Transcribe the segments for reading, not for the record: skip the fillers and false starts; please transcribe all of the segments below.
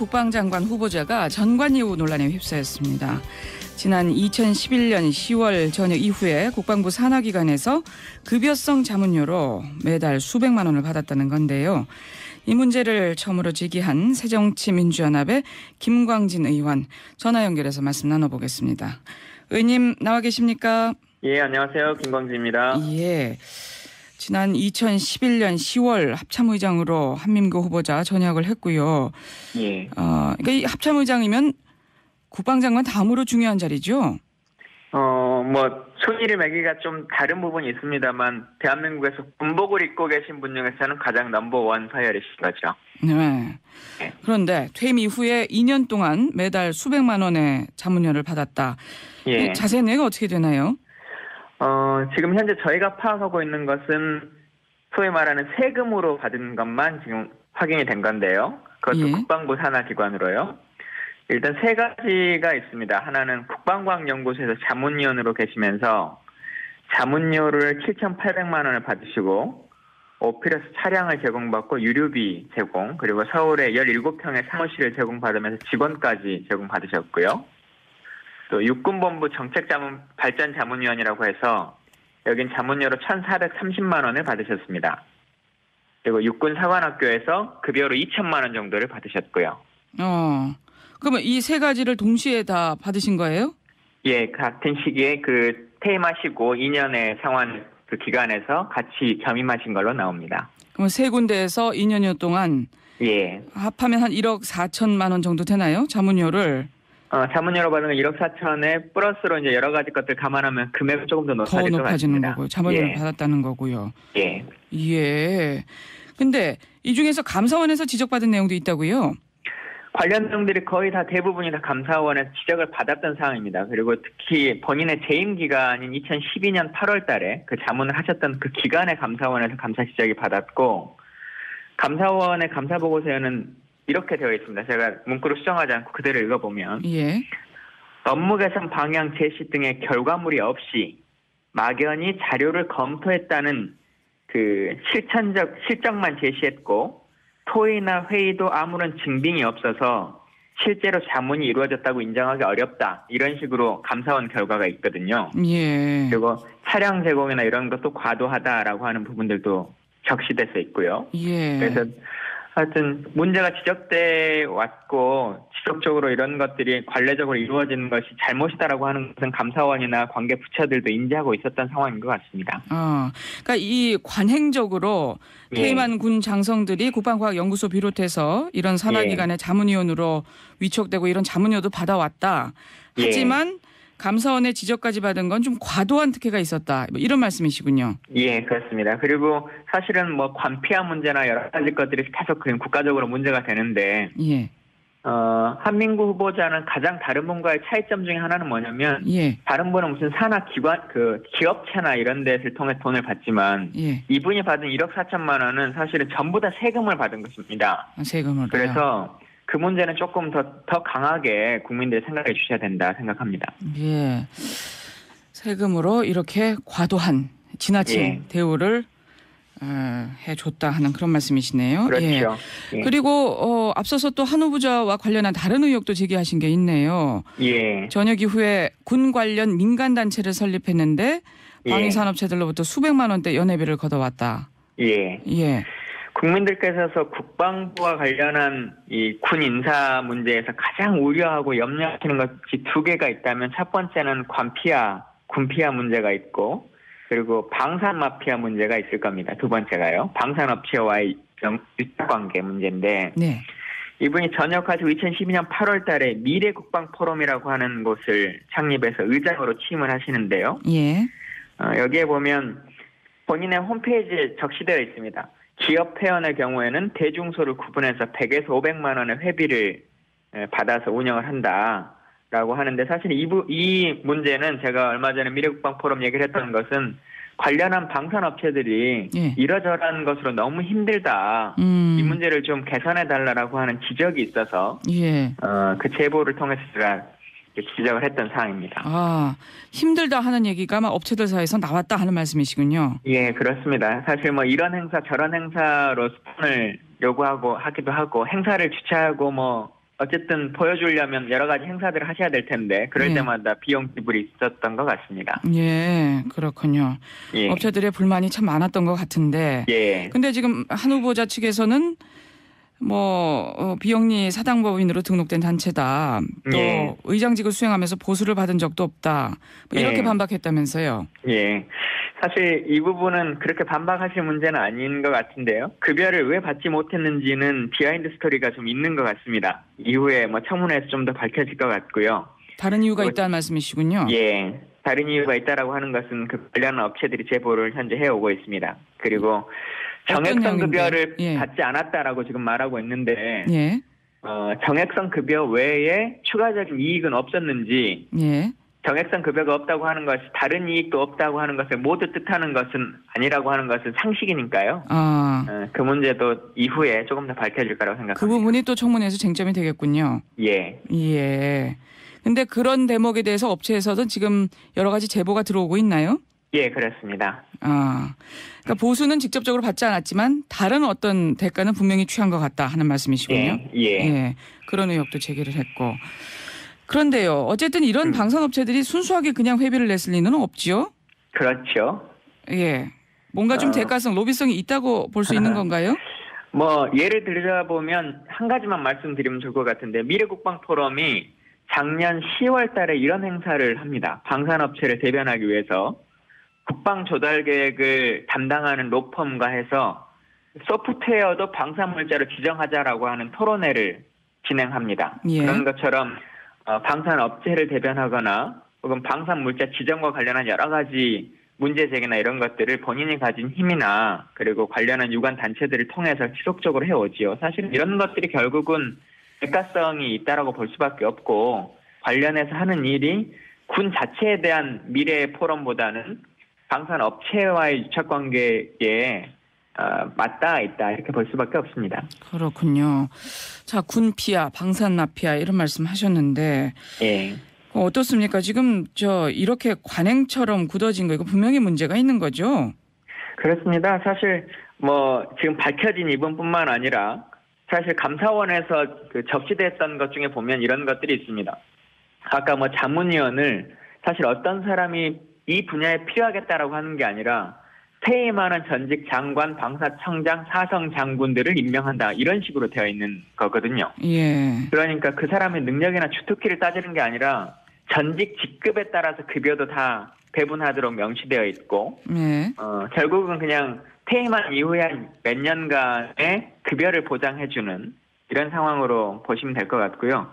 국방장관 후보자가 전관예우 논란에 휩싸였습니다. 지난 2011년 10월 저녁 이후에 국방부 산하기관에서 급여성 자문료로 매달 수백만 원을 받았다는 건데요. 이 문제를 처음으로 제기한 새정치민주연합의 김광진 의원 전화 연결해서 말씀 나눠보겠습니다. 의원님 나와 계십니까? 예, 안녕하세요. 김광진입니다. 예. 지난 2011년 10월 합참의장으로 한민구 후보자 전역을 했고요. 예. 그러니까 이 합참의장이면 국방장관 다음으로 중요한 자리죠? 순위를 매기가 좀 다른 부분이 있습니다만, 대한민국에서 군복을 입고 계신 분 중에서는 가장 넘버원 서열이신 거죠. 네. 그런데 퇴임 이후에 2년 동안 매달 수백만 원의 자문료를 받았다. 예. 자세한 내용이 어떻게 되나요? 지금 현재 저희가 파악하고 있는 것은 소위 말하는 세금으로 받은 것만 지금 확인이 된 건데요. 그것도 예. 국방부 국방부 산하기관으로요. 일단 세 가지가 있습니다. 하나는 국방과학연구소에서 자문위원으로 계시면서 자문료를 7,800만 원을 받으시고 오피러스 차량을 제공받고 유류비 제공, 그리고 서울에 17평의 사무실을 제공받으면서 직원까지 제공받으셨고요. 또 육군본부 정책발전자문위원이라고 해서 여긴 자문료로 1,430만 원을 받으셨습니다. 그리고 육군사관학교에서 급여로 2천만 원 정도를 받으셨고요. 그러면 이 세 가지를 동시에 다 받으신 거예요? 예, 같은 시기에 퇴임하시고 2년의 상환 기간에서 같이 겸임하신 걸로 나옵니다. 그럼 세 군데에서 2년여 동안 예. 합하면 한 1억 4천만 원 정도 되나요? 자문료를? 자문료로 받은 건 1억 4천에 플러스로 이제 여러 가지 것들 감안하면 금액은 조금 더 높아질 것 높아지는 같습니다. 거고요. 자문료를 받았다는 거고요. 예. 예. 근데 이 중에서 감사원에서 지적받은 내용도 있다고요? 관련 내용들이 거의 다 대부분이 다 감사원에서 지적을 받았던 사항입니다. 그리고 특히 본인의 재임 기간인 2012년 8월 달에 그 자문을 하셨던 그 기간에 감사원에서 감사 지적이 받았고, 감사원의 감사보고서에는 이렇게 되어 있습니다. 제가 문구로 수정하지 않고 그대로 읽어보면, 예. 업무 개선 방향 제시 등의 결과물이 없이 막연히 자료를 검토했다는 그 실적만 제시했고, 토의나 회의도 아무런 증빙이 없어서 실제로 자문이 이루어졌다고 인정하기 어렵다. 이런 식으로 감사원 결과가 있거든요. 예. 그리고 차량 제공이나 이런 것도 과도하다라고 하는 부분들도 적시돼서 있고요. 예. 그래서 하여튼 문제가 지적돼 왔고 지속적으로 이런 것들이 관례적으로 이루어지는 것이 잘못이다라고 하는 것은 감사원이나 관계 부처들도 인지하고 있었던 상황인 것 같습니다. 그러니까 이 관행적으로 퇴임한 예. 군 장성들이 국방과학연구소 비롯해서 이런 산하기관의 자문위원으로 위촉되고 이런 자문료도 받아왔다. 하지만 감사원의 지적까지 받은 건 좀 과도한 특혜가 있었다. 뭐 이런 말씀이시군요. 예, 그렇습니다. 그리고 사실은 관피아 문제나 여러 가지 것들이 계속 국가적으로 문제가 되는데, 예. 한민구 후보자는 가장 다른 분과의 차이점 중에 하나는 뭐냐면, 예. 다른 분은 무슨 산하기관, 기업체나 이런 데를 통해 돈을 받지만, 예. 이분이 받은 1억 4천만 원은 사실은 전부 다 세금을 받은 것입니다. 세금으로요. 그래서 그 문제는 조금 더 강하게 국민들이 생각해 주셔야 된다 생각합니다. 예. 세금으로 이렇게 과도한 지나친 대우를 해줬다 하는 그런 말씀이시네요. 그렇죠. 예. 그리고 앞서서 또 한 후보자와 관련한 다른 의혹도 제기하신 게 있네요. 예. 전역 이후에 군 관련 민간단체를 설립했는데 방위산업체들로부터 수백만 원대 연회비를 걷어왔다. 예. 예. 국민들께서 국방부와 관련한 이 군 인사 문제에서 가장 우려하고 염려하시는 것이 두 개가 있다면, 첫 번째는 군피아 문제가 있고, 그리고 방산 마피아 문제가 있을 겁니다. 두 번째가요. 방산업체와의 유착관계 문제인데, 네. 이분이 전역하시고 2012년 8월 달에 미래국방포럼이라고 하는 곳을 창립해서 의장으로 취임을 하시는데요. 예. 여기에 보면 본인의 홈페이지에 적시되어 있습니다. 기업 회원의 경우에는 대중소를 구분해서 100에서 500만 원의 회비를 받아서 운영을 한다라고 하는데, 사실 이 문제는 제가 얼마 전에 미래국방 포럼 얘기를 했던 것은 관련한 방산업체들이 이러저러한 것으로 너무 힘들다. 이 문제를 좀 개선해달라고 하는 지적이 있어서 그 제보를 통해서 제가 지적을 했던 사항입니다. 힘들다 하는 얘기가 막 업체들 사이에서 나왔다 하는 말씀이시군요. 예, 그렇습니다. 사실 이런 행사 저런 행사로 스폰을 요구하고 하기도 하고, 행사를 주최하고 어쨌든 보여주려면 여러 가지 행사들을 하셔야 될 텐데 그럴 예. 때마다 비용 지불이 있었던 것 같습니다. 예, 그렇군요. 예. 업체들의 불만이 참 많았던 것 같은데. 예. 근데 지금 한 후보자 측에서는 비영리 사당법인으로 등록된 단체다. 또 예. 의장직을 수행하면서 보수를 받은 적도 없다. 뭐 이렇게 예. 반박했다면서요. 예. 사실 이 부분은 그렇게 반박하실 문제는 아닌 것 같은데요. 급여를 왜 받지 못했는지는 비하인드 스토리가 좀 있는 것 같습니다. 이후에 청문회에서 좀 더 밝혀질 것 같고요. 다른 이유가 있다는 말씀이시군요. 예. 다른 이유가 있다라고 하는 것은 그 관련한 업체들이 제보를 현재 해오고 있습니다. 그리고 정액성 급여를 예. 받지 않았다라고 지금 말하고 있는데 예. 정액성 급여 외에 추가적인 이익은 없었는지 예. 정액성 급여가 없다고 하는 것이 다른 이익도 없다고 하는 것을 모두 뜻하는 것은 아니라고 하는 것은 상식이니까요. 그 문제도 이후에 조금 더 밝혀질 거라고 생각합니다. 그 부분이 또 청문회에서 쟁점이 되겠군요. 예. 예. 근데 그런 대목에 대해서 업체에서도 지금 여러 가지 제보가 들어오고 있나요? 예, 그렇습니다. 그러니까 보수는 직접적으로 받지 않았지만 다른 어떤 대가는 분명히 취한 것 같다 하는 말씀이시군요. 예. 그런 의혹도 제기를 했고. 그런데요. 어쨌든 이런 방산업체들이 순수하게 그냥 회비를 냈을 리는 없지요? 그렇죠. 예. 뭔가 좀 대가성, 로비성이 있다고 볼 수 있는 건가요? 예를 들자보면 한 가지만 말씀드리면 좋을 것 같은데 미래국방포럼이 작년 10월 달에 이런 행사를 합니다. 방산업체를 대변하기 위해서 국방조달계획을 담당하는 로펌과 해서 소프트웨어도 방산물자로 지정하자라고 하는 토론회를 진행합니다. 예. 그런 것처럼 방산업체를 대변하거나 혹은 방산물자 지정과 관련한 여러 가지 문제제기나 이런 것들을 본인이 가진 힘이나 그리고 관련한 유관 단체들을 통해서 지속적으로 해오지요. 사실 이런 것들이 결국은 대가성이 있다라고 볼 수밖에 없고 관련해서 하는 일이 군 자체에 대한 미래의 포럼보다는 방산업체와의 유착관계에 맞닿아 있다 이렇게 볼 수밖에 없습니다. 그렇군요. 자, 군피아, 방산마피아 이런 말씀 하셨는데 예. 어떻습니까? 지금 이렇게 관행처럼 굳어진 거 이거 분명히 문제가 있는 거죠? 그렇습니다. 사실 지금 밝혀진 이분뿐만 아니라 사실 감사원에서 적시됐던 것 중에 보면 이런 것들이 있습니다. 아까 자문위원을 사실 어떤 사람이 이 분야에 필요하겠다라고 하는 게 아니라 퇴임하는 전직 장관, 방사청장, 사성 장군들을 임명한다 이런 식으로 되어 있는 거거든요. 예. 그러니까 그 사람의 능력이나 주특기를 따지는 게 아니라 전직 직급에 따라서 급여도 다 배분하도록 명시되어 있고 예. 결국은 그냥 퇴임한 이후에 한 몇 년간의 급여를 보장해주는 이런 상황으로 보시면 될 것 같고요.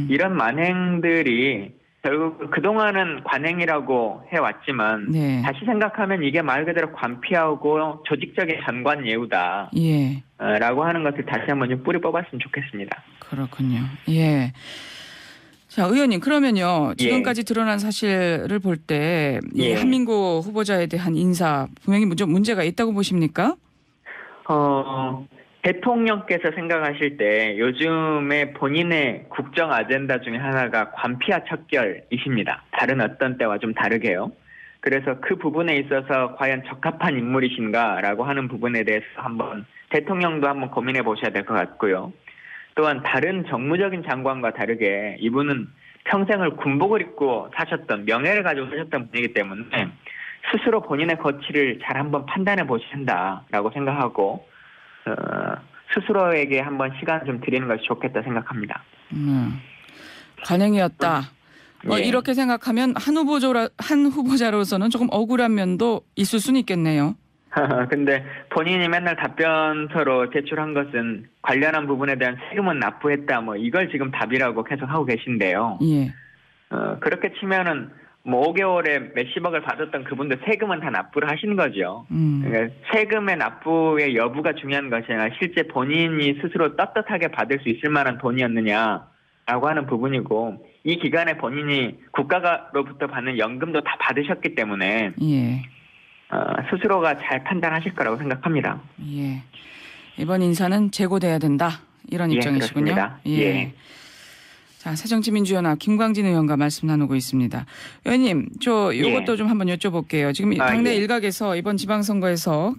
이런 만행들이 결국 그동안은 관행이라고 해왔지만 네. 다시 생각하면 이게 말 그대로 관피하고 조직적인 전관 예우다 예. 라고 하는 것을 다시 한번 좀 뿌리 뽑았으면 좋겠습니다. 그렇군요. 예. 자, 의원님 그러면요. 지금까지 드러난 사실을 볼 때 이 한민구 후보자에 대한 인사 분명히 문제가 있다고 보십니까? 대통령께서 생각하실 때 요즘에 본인의 국정 아젠다 중에 하나가 관피아 척결이십니다. 다른 어떤 때와 좀 다르게요. 그래서 그 부분에 있어서 과연 적합한 인물이신가라고 하는 부분에 대해서 대통령도 한번 고민해 보셔야 될 것 같고요. 또한 다른 정무적인 장관과 다르게 이분은 평생을 군복을 입고 사셨던 명예를 가지고 사셨던 분이기 때문에 스스로 본인의 거취를 잘 한번 판단해 보셔야 한다라고 생각하고 스스로에게 한번 시간을 좀 드리는 것이 좋겠다 생각합니다. 관행이었다. 이렇게 생각하면 한 후보자로서는 조금 억울한 면도 있을 수는 있겠네요. 근데 본인이 맨날 답변서로 제출한 것은 관련한 부분에 대한 세금은 납부했다 이걸 지금 답이라고 계속 하고 계신데요. 예. 그렇게 치면은 5개월에 몇십억을 받았던 그분도 세금은 다 납부를 하신 거죠. 그러니까 세금의 납부의 여부가 중요한 것이 아니라 실제 본인이 스스로 떳떳하게 받을 수 있을 만한 돈이었느냐라고 하는 부분이고 이 기간에 본인이 국가로부터 받는 연금도 다 받으셨기 때문에 예. 스스로가 잘 판단하실 거라고 생각합니다. 예. 이번 인사는 재고돼야 된다. 이런 입장이시군요. 그렇습니다. 예. 자, 새정치민주연합 김광진 의원과 말씀 나누고 있습니다. 의원님, 이것도 좀 한번 여쭤볼게요. 지금 당내 일각에서 이번 지방선거에서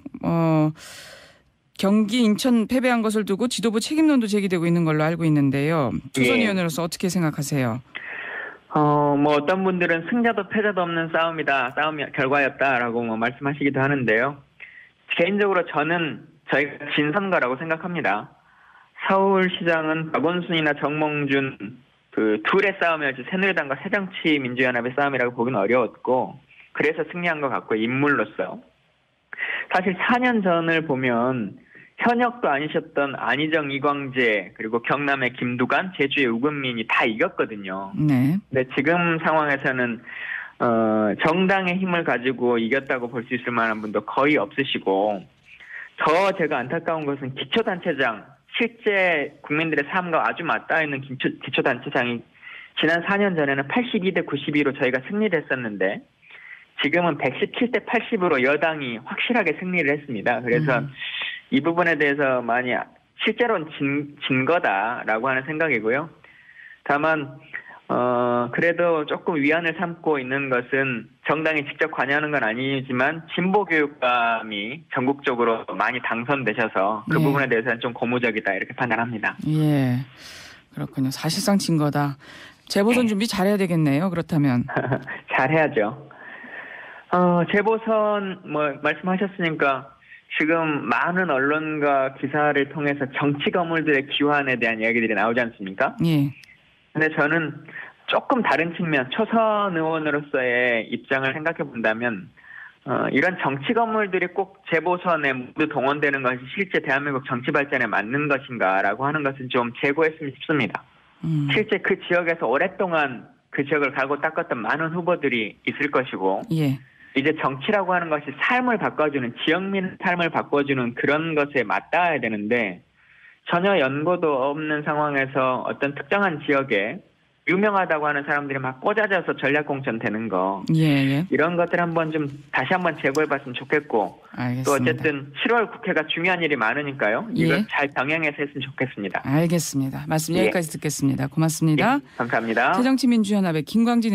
경기 인천 패배한 것을 두고 지도부 책임론도 제기되고 있는 걸로 알고 있는데요. 조선 예. 의원으로서 어떻게 생각하세요? 뭐 어떤 분들은 승자도 패자도 없는 싸움이다, 싸움의 결과였다라고 뭐 말씀하시기도 하는데요. 개인적으로 저는 저희가 진 선거라고 생각합니다. 서울시장은 박원순이나 정몽준 그 둘의 싸움이었지 새누리당과 새정치민주연합의 싸움이라고 보기는 어려웠고 그래서 승리한 것 같고 인물로서 사실 4년 전을 보면 현역도 아니셨던 안희정, 이광재 그리고 경남의 김두관, 제주의 우금민이 다 이겼거든요. 네. 근데 지금 상황에서는 정당의 힘을 가지고 이겼다고 볼 수 있을 만한 분도 거의 없으시고 더 제가 안타까운 것은 기초단체장 실제 국민들의 삶과 아주 맞닿아 있는 기초단체장이 지난 4년 전에는 82대 92로 저희가 승리를 했었는데 지금은 117대 80으로 여당이 확실하게 승리를 했습니다. 그래서 이 부분에 대해서 많이 실제로는 진 거다라고 하는 생각이고요. 다만 그래도 조금 위안을 삼고 있는 것은 정당이 직접 관여하는 건 아니지만 진보교육감이 전국적으로 많이 당선되셔서 그 예. 부분에 대해서는 좀 고무적이다 이렇게 판단합니다. 예. 그렇군요. 사실상 진 거다. 재보선 준비 잘해야 되겠네요. 그렇다면. 잘해야죠. 재보선 뭐 말씀하셨으니까 지금 많은 언론과 기사를 통해서 정치 거물들의 귀환에 대한 이야기들이 나오지 않습니까? 예. 근데 저는 조금 다른 측면, 초선 의원으로서의 입장을 생각해 본다면 이런 정치 건물들이 꼭 재보선에 모두 동원되는 것이 실제 대한민국 정치 발전에 맞는 것인가라고 하는 것은 좀 재고했으면 싶습니다. 실제 그 지역에서 오랫동안 그 지역을 갈고 닦았던 많은 후보들이 있을 것이고 예. 이제 정치라고 하는 것이 삶을 바꿔주는 지역민 삶을 바꿔주는 그런 것에 맞닿아야 되는데 전혀 연고도 없는 상황에서 어떤 특정한 지역에 유명하다고 하는 사람들이 막 꽂아져서 전략공천 되는 거 예. 이런 것들 한번 좀 다시 한번 재고해봤으면 좋겠고 알겠습니다. 또 어쨌든 7월 국회가 중요한 일이 많으니까요. 이걸 예. 잘 병행해서 했으면 좋겠습니다. 알겠습니다. 말씀 예. 여기까지 듣겠습니다. 고맙습니다. 예, 감사합니다. 새정치민주연합의 김광진